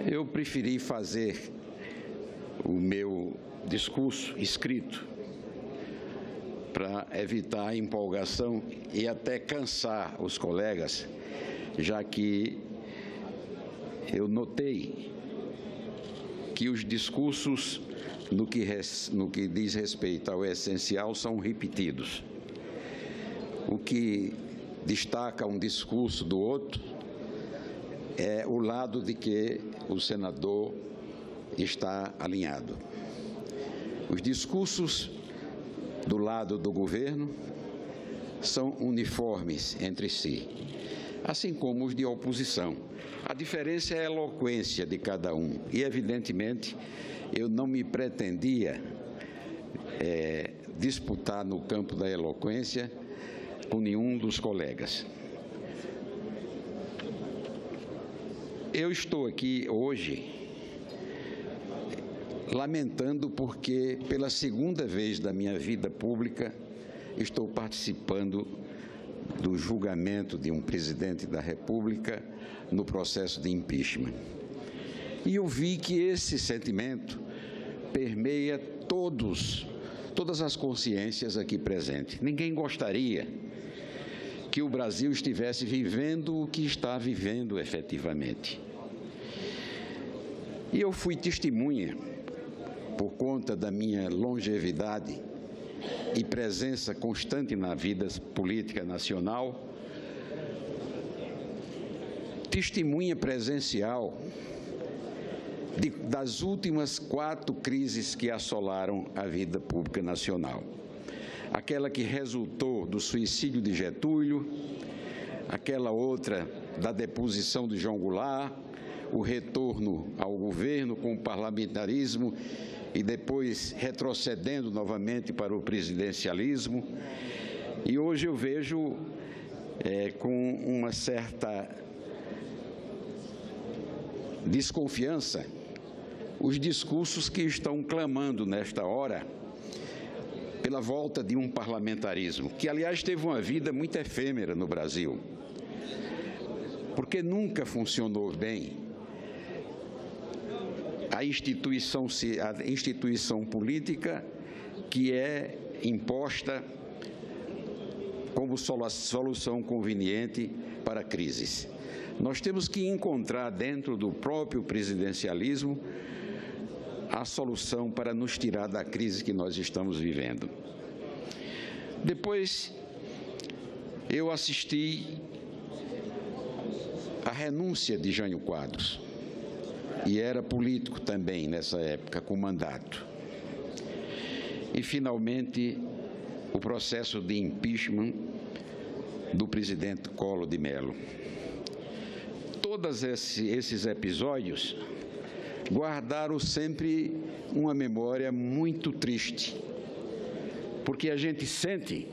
Eu preferi fazer o meu discurso escrito para evitar a empolgação e até cansar os colegas, já que eu notei que os discursos, no que diz respeito ao essencial, são repetidos. O que destaca um discurso do outro é o lado de que o senador está alinhado. Os discursos do lado do governo são uniformes entre si, assim como os de oposição. A diferença é a eloquência de cada um e, evidentemente, eu não me pretendia disputar no campo da eloquência com nenhum dos colegas. Eu estou aqui hoje lamentando porque, pela segunda vez da minha vida pública, estou participando do julgamento de um presidente da República no processo de impeachment. E eu vi que esse sentimento permeia todas as consciências aqui presentes. Ninguém gostaria que o Brasil estivesse vivendo o que está vivendo efetivamente. E eu fui testemunha, por conta da minha longevidade e presença constante na vida política nacional, testemunha presencial das últimas 4 crises que assolaram a vida pública nacional. Aquela que resultou do suicídio de Getúlio, aquela outra da deposição de João Goulart, o retorno ao governo com o parlamentarismo e depois retrocedendo novamente para o presidencialismo. E hoje eu vejo com uma certa desconfiança os discursos que estão clamando nesta hora pela volta de um parlamentarismo, que, aliás, teve uma vida muito efêmera no Brasil, porque nunca funcionou bem a instituição política que é imposta como solução conveniente para crises. Nós temos que encontrar dentro do próprio presidencialismo a solução para nos tirar da crise que nós estamos vivendo. Depois, eu assisti à renúncia de Jânio Quadros, e era político também nessa época, com mandato. E, finalmente, o processo de impeachment do presidente Collor de Mello. Todos esses episódios guardaram sempre uma memória muito triste, porque a gente sente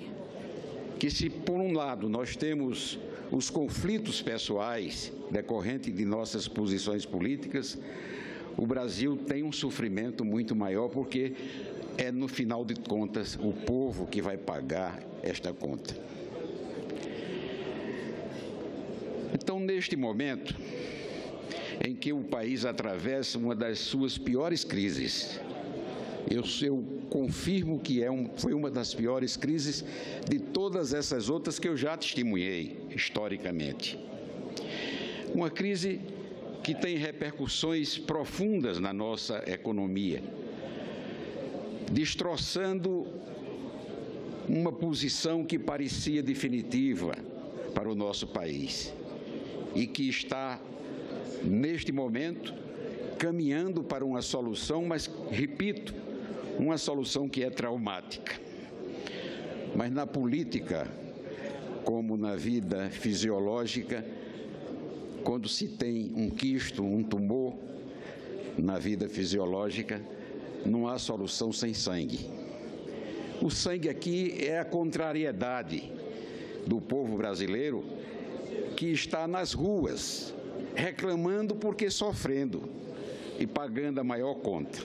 que, se por um lado nós temos os conflitos pessoais decorrentes de nossas posições políticas, o Brasil tem um sofrimento muito maior, porque é, no final de contas, o povo que vai pagar esta conta. Então, neste momento em que o país atravessa uma das suas piores crises, eu confirmo que foi uma das piores crises de todas essas outras que eu já testemunhei historicamente. Uma crise que tem repercussões profundas na nossa economia, destroçando uma posição que parecia definitiva para o nosso país e que está, neste momento, caminhando para uma solução, mas, repito, uma solução que é traumática. Mas na política, como na vida fisiológica, quando se tem um quisto, um tumor na vida fisiológica, não há solução sem sangue. O sangue aqui é a contrariedade do povo brasileiro, que está nas ruas, reclamando porque sofrendo e pagando a maior conta.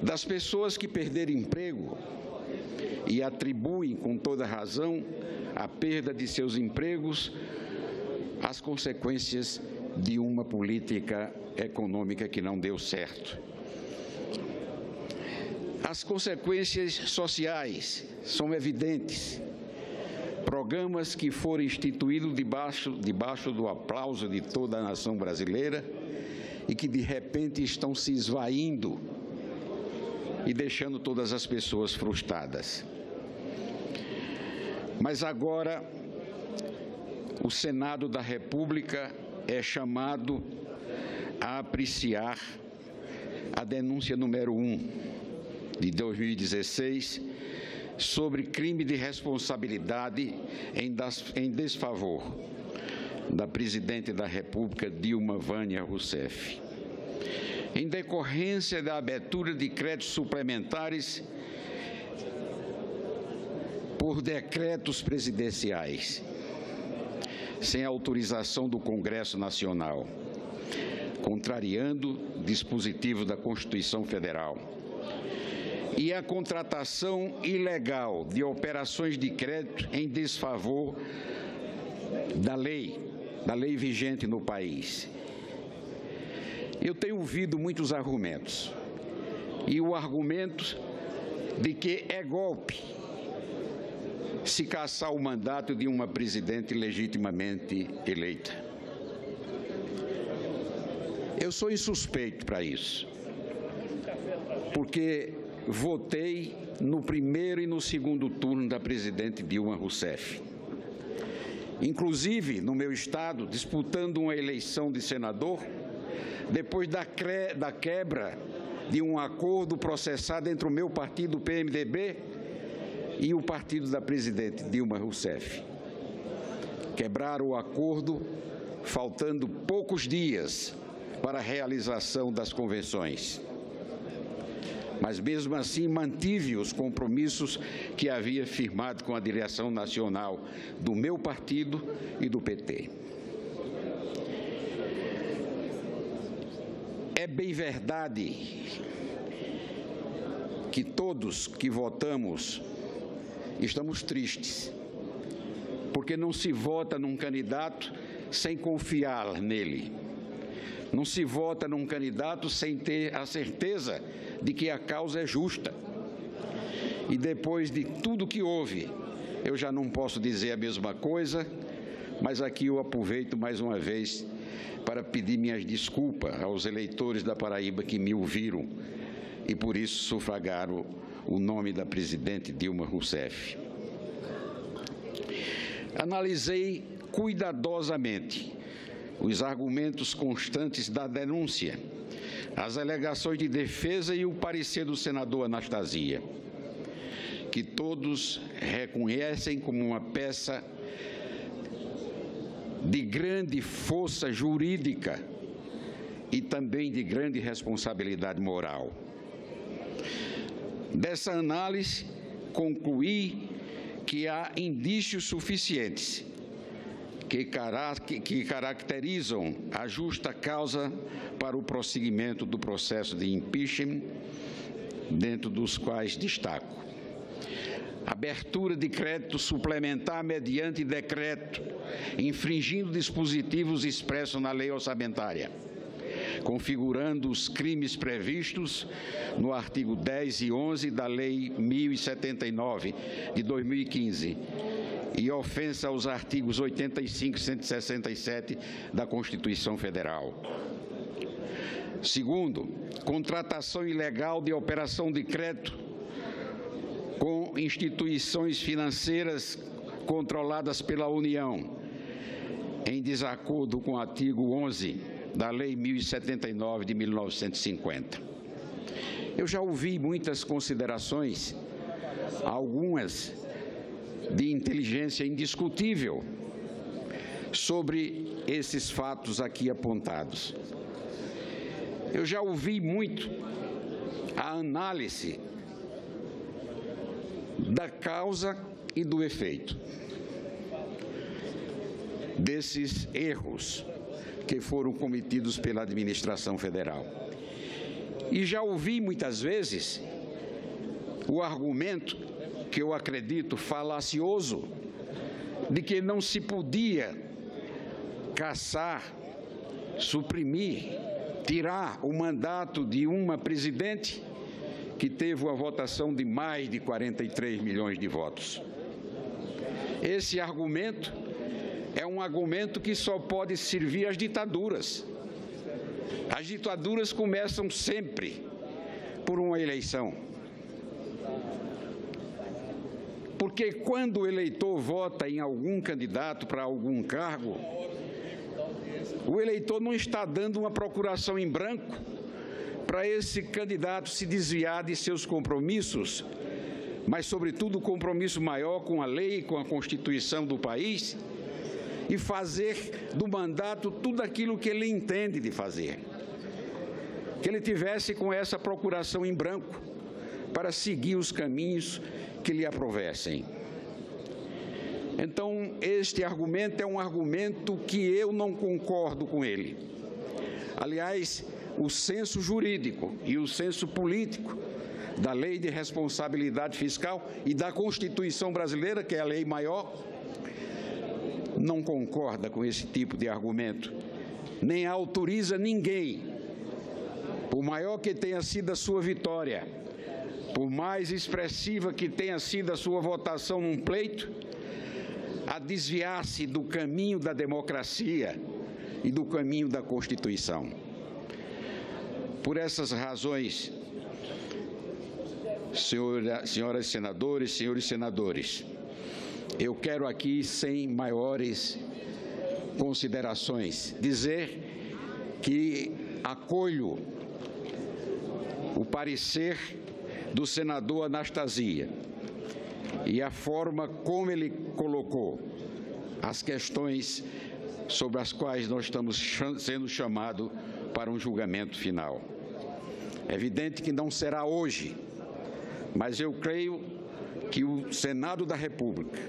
Das pessoas que perderam emprego e atribuem com toda razão a perda de seus empregos às consequências de uma política econômica que não deu certo. As consequências sociais são evidentes. Programas que foram instituídos debaixo do aplauso de toda a nação brasileira e que, de repente, estão se esvaindo e deixando todas as pessoas frustradas. Mas agora, o Senado da República é chamado a apreciar a denúncia número 1 de 2016 sobre crime de responsabilidade em desfavor da Presidente da República, Dilma Vânia Rousseff, em decorrência da abertura de créditos suplementares por decretos presidenciais, sem autorização do Congresso Nacional, contrariando dispositivos da Constituição Federal, e a contratação ilegal de operações de crédito em desfavor da lei vigente no país. Eu tenho ouvido muitos argumentos, e o argumento de que é golpe se cassar o mandato de uma presidente legitimamente eleita. Eu sou insuspeito para isso, porque votei no primeiro e no segundo turno da presidente Dilma Rousseff. Inclusive, no meu estado, disputando uma eleição de senador, depois da quebra de um acordo processado entre o meu partido, o PMDB, e o partido da presidente Dilma Rousseff. Quebraram o acordo, faltando poucos dias para a realização das convenções. Mas, mesmo assim, mantive os compromissos que havia firmado com a direção nacional do meu partido e do PT. É bem verdade que todos que votamos estamos tristes, porque não se vota num candidato sem confiar nele. Não se vota num candidato sem ter a certeza de que a causa é justa. E depois de tudo que houve, eu já não posso dizer a mesma coisa, mas aqui eu aproveito mais uma vez para pedir minhas desculpas aos eleitores da Paraíba que me ouviram e por isso sufragaram o nome da presidente Dilma Rousseff. Analisei cuidadosamente os argumentos constantes da denúncia, as alegações de defesa e o parecer do senador Anastasia, que todos reconhecem como uma peça de grande força jurídica e também de grande responsabilidade moral. Dessa análise, concluí que há indícios suficientes que caracterizam a justa causa para o prosseguimento do processo de impeachment, dentro dos quais destaco: abertura de crédito suplementar mediante decreto, infringindo dispositivos expressos na lei orçamentária, configurando os crimes previstos no artigo 10 e 11 da Lei 1079, de 2015, e ofensa aos artigos 85 e 167 da Constituição Federal. Segundo, contratação ilegal de operação de crédito com instituições financeiras controladas pela União, em desacordo com o artigo 11 da Lei 1079 de 1950. Eu já ouvi muitas considerações, algumas de inteligência indiscutível, sobre esses fatos aqui apontados. Eu já ouvi muito a análise da causa e do efeito desses erros que foram cometidos pela administração federal. E já ouvi muitas vezes o argumento, que eu acredito falacioso, de que não se podia cassar suprimir, tirar o mandato de uma presidente que teve uma votação de mais de 43 milhões de votos. Esse argumento é um argumento que só pode servir às ditaduras. As ditaduras começam sempre por uma eleição. Porque quando o eleitor vota em algum candidato para algum cargo, o eleitor não está dando uma procuração em branco para esse candidato se desviar de seus compromissos, mas, sobretudo, o compromisso maior com a lei, com a Constituição do país, e fazer do mandato tudo aquilo que ele entende de fazer. Que ele tivesse com essa procuração em branco para seguir os caminhos que lhe aprovessem. Então, este argumento é um argumento que eu não concordo com ele. Aliás, o senso jurídico e o senso político da Lei de Responsabilidade Fiscal e da Constituição brasileira, que é a lei maior, não concorda com esse tipo de argumento, nem autoriza ninguém, por maior que tenha sido a sua vitória, por mais expressiva que tenha sido a sua votação num pleito, a desviar-se do caminho da democracia e do caminho da Constituição. Por essas razões, senhoras senadores, senhores senadores, eu quero aqui, sem maiores considerações, dizer que acolho o parecer do senador Anastasia e a forma como ele colocou as questões sobre as quais nós estamos sendo chamados para um julgamento final. É evidente que não será hoje, mas eu creio que o Senado da República,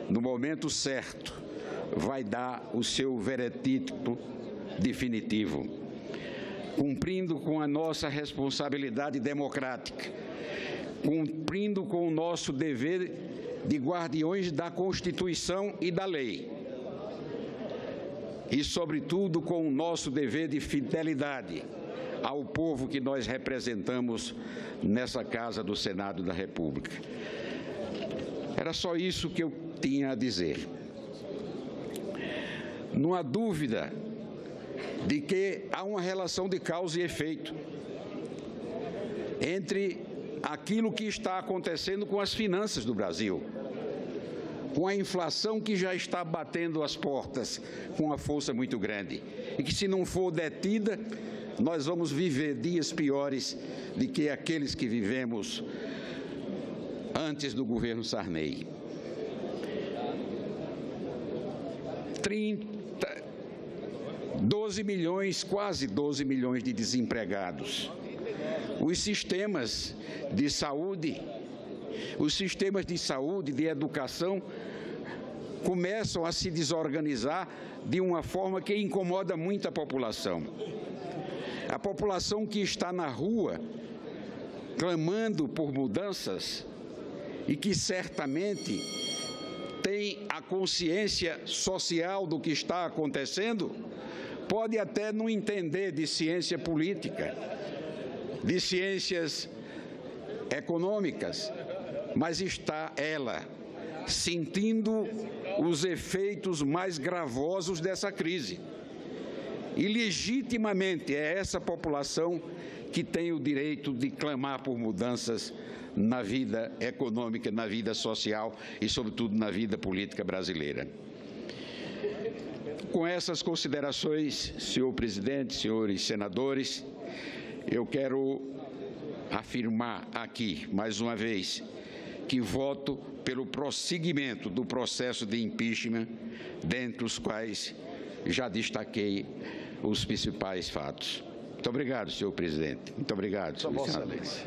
no momento certo, vai dar o seu veredito definitivo, cumprindo com a nossa responsabilidade democrática, cumprindo com o nosso dever de guardiões da Constituição e da lei, e, sobretudo, com o nosso dever de fidelidade ao povo que nós representamos nessa Casa do Senado da República. Era só isso que eu tinha a dizer. Não há dúvida de que há uma relação de causa e efeito entre aquilo que está acontecendo com as finanças do Brasil, com a inflação que já está batendo as portas com uma força muito grande e que, se não for detida, nós vamos viver dias piores do que aqueles que vivemos antes do governo Sarney. 12 milhões, quase 12 milhões de desempregados. Os sistemas de saúde, de educação, começam a se desorganizar de uma forma que incomoda muito a população. A população que está na rua clamando por mudanças e que certamente tem a consciência social do que está acontecendo, pode até não entender de ciência política, de ciências econômicas, mas está ela sentindo os efeitos mais gravosos dessa crise. E legitimamente é essa população que tem o direito de clamar por mudanças na vida econômica, na vida social e, sobretudo, na vida política brasileira. Com essas considerações, senhor presidente, senhores senadores, eu quero afirmar aqui, mais uma vez, que voto pelo prosseguimento do processo de impeachment, dentre os quais já destaquei os principais fatos. Muito obrigado, senhor presidente. Muito obrigado, senhores senadores.